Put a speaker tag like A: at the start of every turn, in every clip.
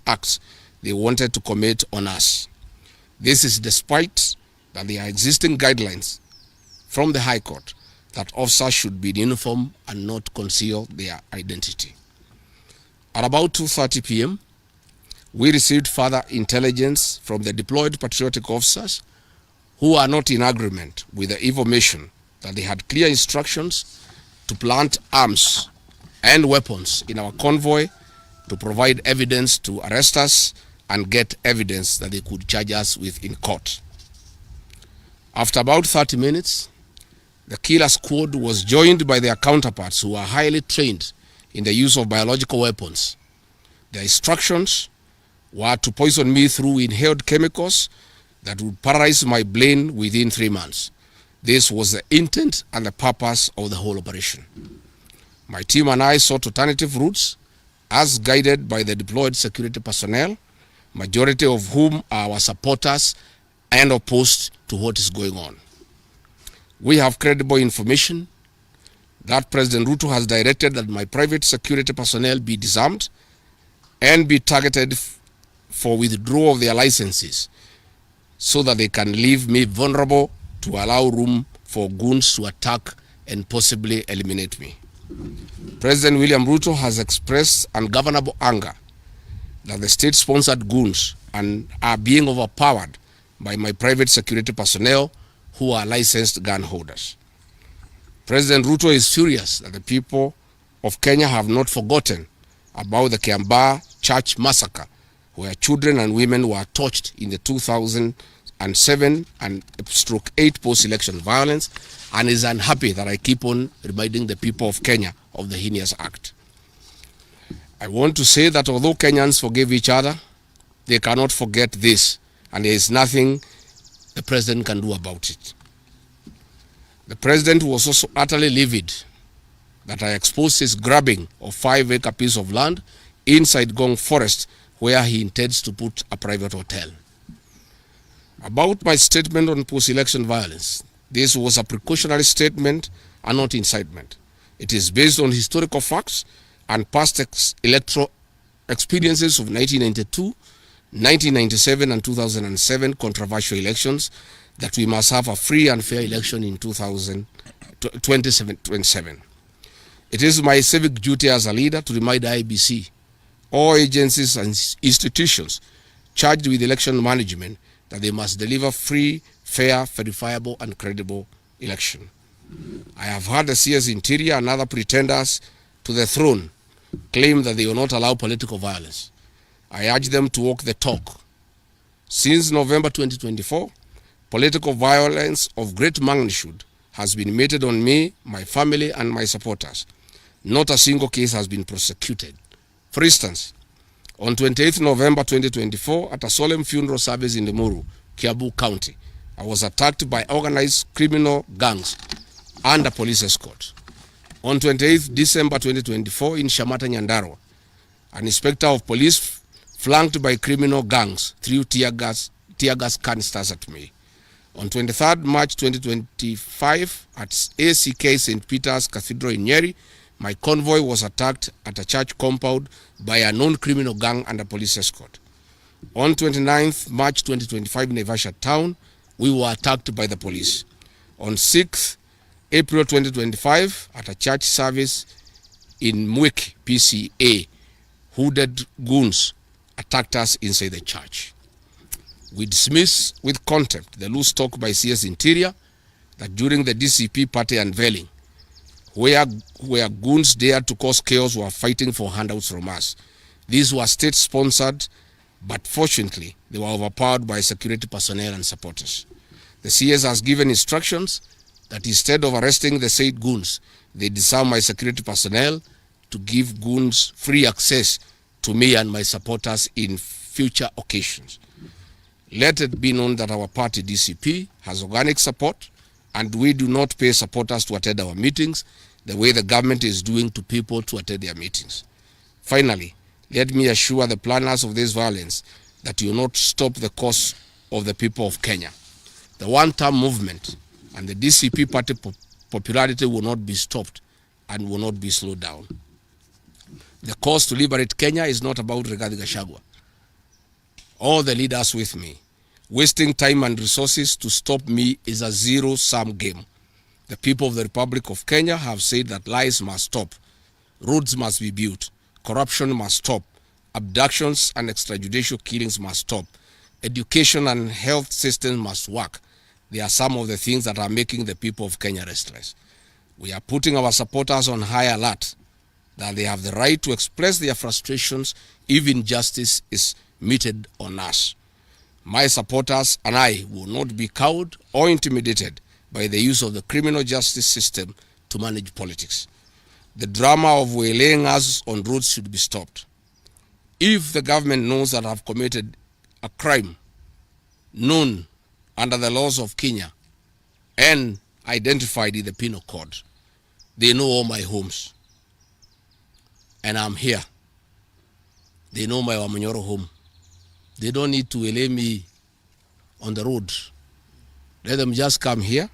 A: acts they wanted to commit on us. This is despite that there are existing guidelines from the High Court that officers should be in uniform and not conceal their identity. At about 2:30 p.m., we received further intelligence from the deployed patriotic officers who are not in agreement with the information that they had clear instructions to plant arms and weapons in our convoy to provide evidence to arrest us and get evidence that they could charge us with in court. After about 30 minutes, the killer squad was joined by their counterparts who are highly trained in the use of biological weapons. Their instructions were to poison me through inhaled chemicals that would paralyze my brain within 3 months. This was the intent and the purpose of the whole operation. My team and I sought alternative routes as guided by the deployed security personnel, majority of whom are our supporters and opposed to what is going on. We have credible information that President Ruto has directed that my private security personnel be disarmed and be targeted for withdrawal of their licenses so that they can leave me vulnerable to allow room for goons to attack and possibly eliminate me. President William Ruto has expressed ungovernable anger that the state-sponsored goons are being overpowered by my private security personnel who are licensed gun holders. President Ruto is furious that the people of Kenya have not forgotten about the Kiambaa church massacre, where children and women were tortured in the 2007 and /8 post-election violence, and is unhappy that I keep on reminding the people of Kenya of the heinous act. I want to say that although Kenyans forgive each other, they cannot forget this, and there is nothing the president can do about it. The president was also utterly livid that I exposed his grabbing of 5-acre piece of land inside Gong Forest, where he intends to put a private hotel. About my statement on post-election violence, this was a precautionary statement and not incitement. It is based on historical facts and past electoral experiences of 1992, 1997 and 2007 controversial elections, that we must have a free and fair election in 2027. It is my civic duty as a leader to remind IEBC, all agencies and institutions charged with election management, that they must deliver free, fair, verifiable and credible election. I have heard the CS Interior and other pretenders to the throne claim that they will not allow political violence. I urge them to walk the talk. Since November 2024, political violence of great magnitude has been meted on me, my family and my supporters. Not a single case has been prosecuted. For instance, on 28th November 2024, at a solemn funeral service in Limuru, Kiambu County, I was attacked by organized criminal gangs under police escort. On 28th December 2024, in Shamata, Nyandarua, an inspector of police flanked by criminal gangs threw tear gas canisters at me. On 23rd March 2025, at ACK St. Peter's Cathedral in Nyeri, my convoy was attacked at a church compound by a non-criminal gang under police escort. On 29th March 2025 in Naivasha town, we were attacked by the police. On 6th April 2025, at a church service in Mwik, PCA, hooded goons attacked us inside the church. We dismiss with contempt the loose talk by CS Interior that during the DCP party unveiling, where goons dared to cause chaos were fighting for handouts from us. These were state-sponsored, but fortunately, they were overpowered by security personnel and supporters. The CS has given instructions that instead of arresting the said goons, they disarm my security personnel to give goons free access to me and my supporters in future occasions. Let it be known that our party DCP has organic support, and we do not pay supporters to attend our meetings the way the government is doing to people to attend their meetings. Finally, let me assure the planners of this violence that you will not stop the cause of the people of Kenya. The one-term movement and the DCP party popularity will not be stopped and will not be slowed down. The cause to liberate Kenya is not about Rigathi Gachagua. all the leaders with me. Wasting time and resources to stop me is a zero-sum game. The people of the Republic of Kenya have said that lies must stop, roads must be built, corruption must stop, abductions and extrajudicial killings must stop, education and health systems must work. They are some of the things that are making the people of Kenya restless. We are putting our supporters on high alert that they have the right to express their frustrations if injustice is meted on us. My supporters and I will not be cowed or intimidated by the use of the criminal justice system to manage politics. The drama of waylaying us on roads should be stopped. If the government knows that I have committed a crime known under the laws of Kenya and identified in the penal code, they know all my homes. And I'm here. They know my Wamanyoro home. They don't need to waylay me on the road. Let them just come here,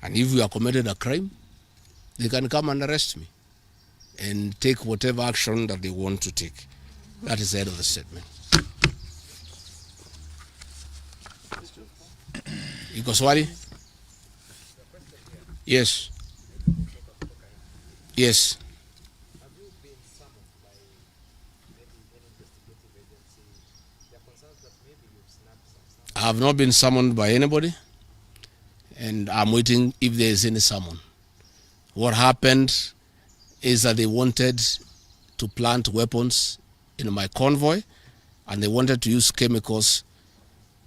A: and if we have committed a crime, they can come and arrest me and take whatever action that they want to take. That is the end of the statement. Iko swali? Yes. Yes. I have not been summoned by anybody, and I'm waiting if there is any summon. What happened is that they wanted to plant weapons in my convoy, and they wanted to use chemicals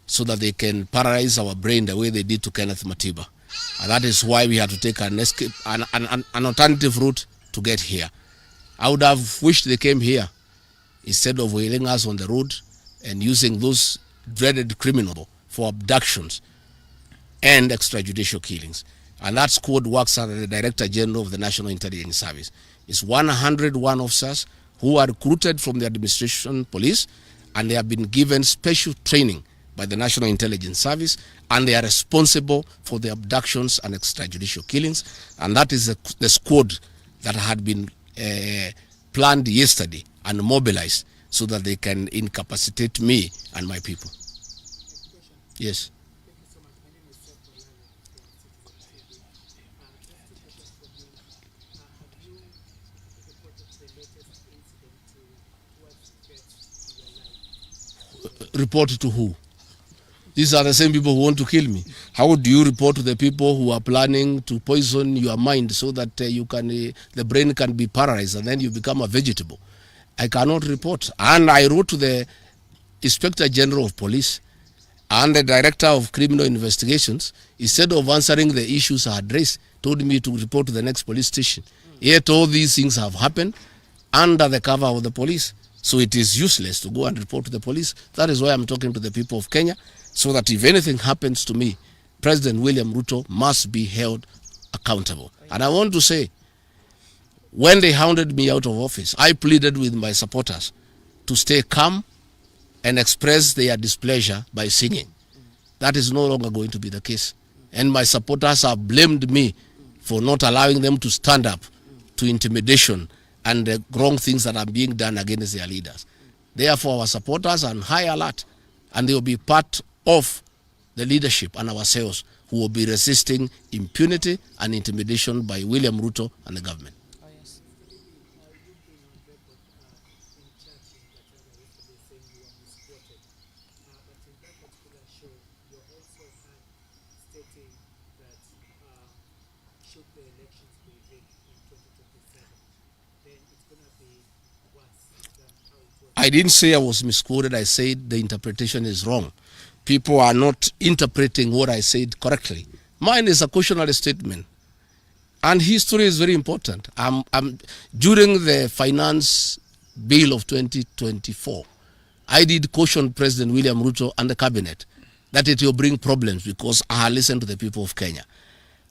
A: so that they can paralyze our brain the way they did to Kenneth Matiba. And that is why we had to take an escape, an alternative route to get here. I would have wished they came here instead of wailing us on the road and using those dreaded criminals for abductions and extrajudicial killings. And that squad works under the Director General of the National Intelligence Service. It's 101 officers who are recruited from the administration police, and they have been given special training by the National Intelligence Service, and they are responsible for the abductions and extrajudicial killings. And that is the squad that had been planned yesterday and mobilized so that they can incapacitate me and my people. Yes. Report to who? These are the same people who want to kill me. How do you report to the people who are planning to poison your mind so that the brain can be paralyzed and then you become a vegetable? I cannot report. And I wrote to the Inspector General of Police and the Director of Criminal Investigations. Instead of answering the issues I had raised, told me to report to the next police station. Yet all these things have happened under the cover of the police. So it is useless to go and report to the police. That is why I'm talking to the people of Kenya, so that if anything happens to me, President William Ruto must be held accountable. And I want to say, when they hounded me out of office, I pleaded with my supporters to stay calm and express their displeasure by singing. That is no longer going to be the case. And my supporters have blamed me for not allowing them to stand up to intimidation and the wrong things that are being done against their leaders. Therefore, our supporters are on high alert, and they will be part of the leadership and ourselves who will be resisting impunity and intimidation by William Ruto and the government.
B: Oh, yes. Should the elections be rigged in 2027, then it's going to be worse than how it was.
A: I didn't say I was misquoted. I said the interpretation is wrong. People are not interpreting what I said correctly. Mine is a cautionary statement. And history is very important. During the finance bill of 2024, I did caution President William Ruto and the cabinet that it will bring problems because I listened to the people of Kenya.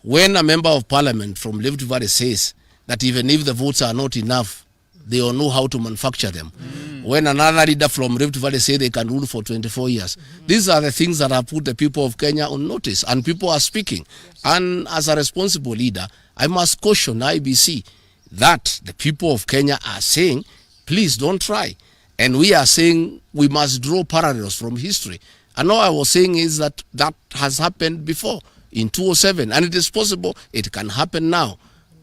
A: When a member of parliament from Rift Valley says that even if the votes are not enough, they will know how to manufacture them. When another leader from Rift Valley say they can rule for 24 years. These are the things that have put the people of Kenya on notice, and people are speaking. And as a responsible leader, I must caution IBC that the people of Kenya are saying, please don't try. And we are saying we must draw parallels from history. And all I was saying is that that has happened before in 2007, and it is possible it can happen now.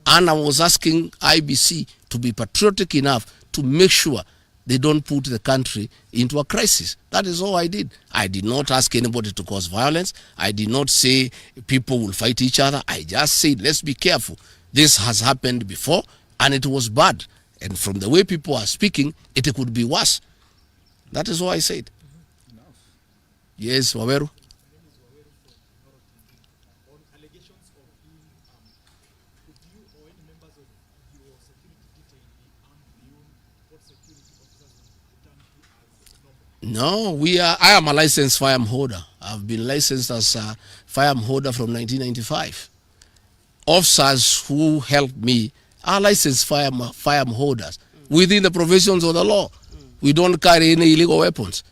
A: And I was asking IBC to be patriotic enough to make sure they don't put the country into a crisis. That is all I did. I did not ask anybody to cause violence. I did not say people will fight each other. I just said, let's be careful. This has happened before, and it was bad. And from the way people are speaking, it could be worse. That is all I said. Yes, Waweru. No, I am a licensed firearm holder. I've been licensed as a firearm holder from 1995. Officers who helped me are licensed firearm holders within the provisions of the law. We don't carry any illegal weapons.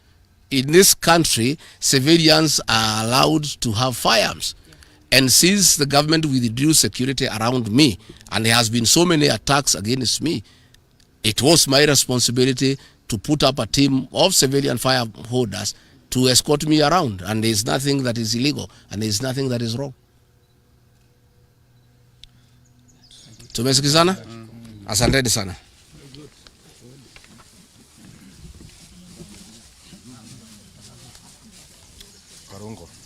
A: In this country, civilians are allowed to have firearms. And since the government withdrew security around me, and there has been so many attacks against me, it was my responsibility to put up a team of civilian firearm holders to escort me around. And there is nothing that is illegal, and there is nothing that is wrong. Tumesikizana? Asanteni sana. Karungo.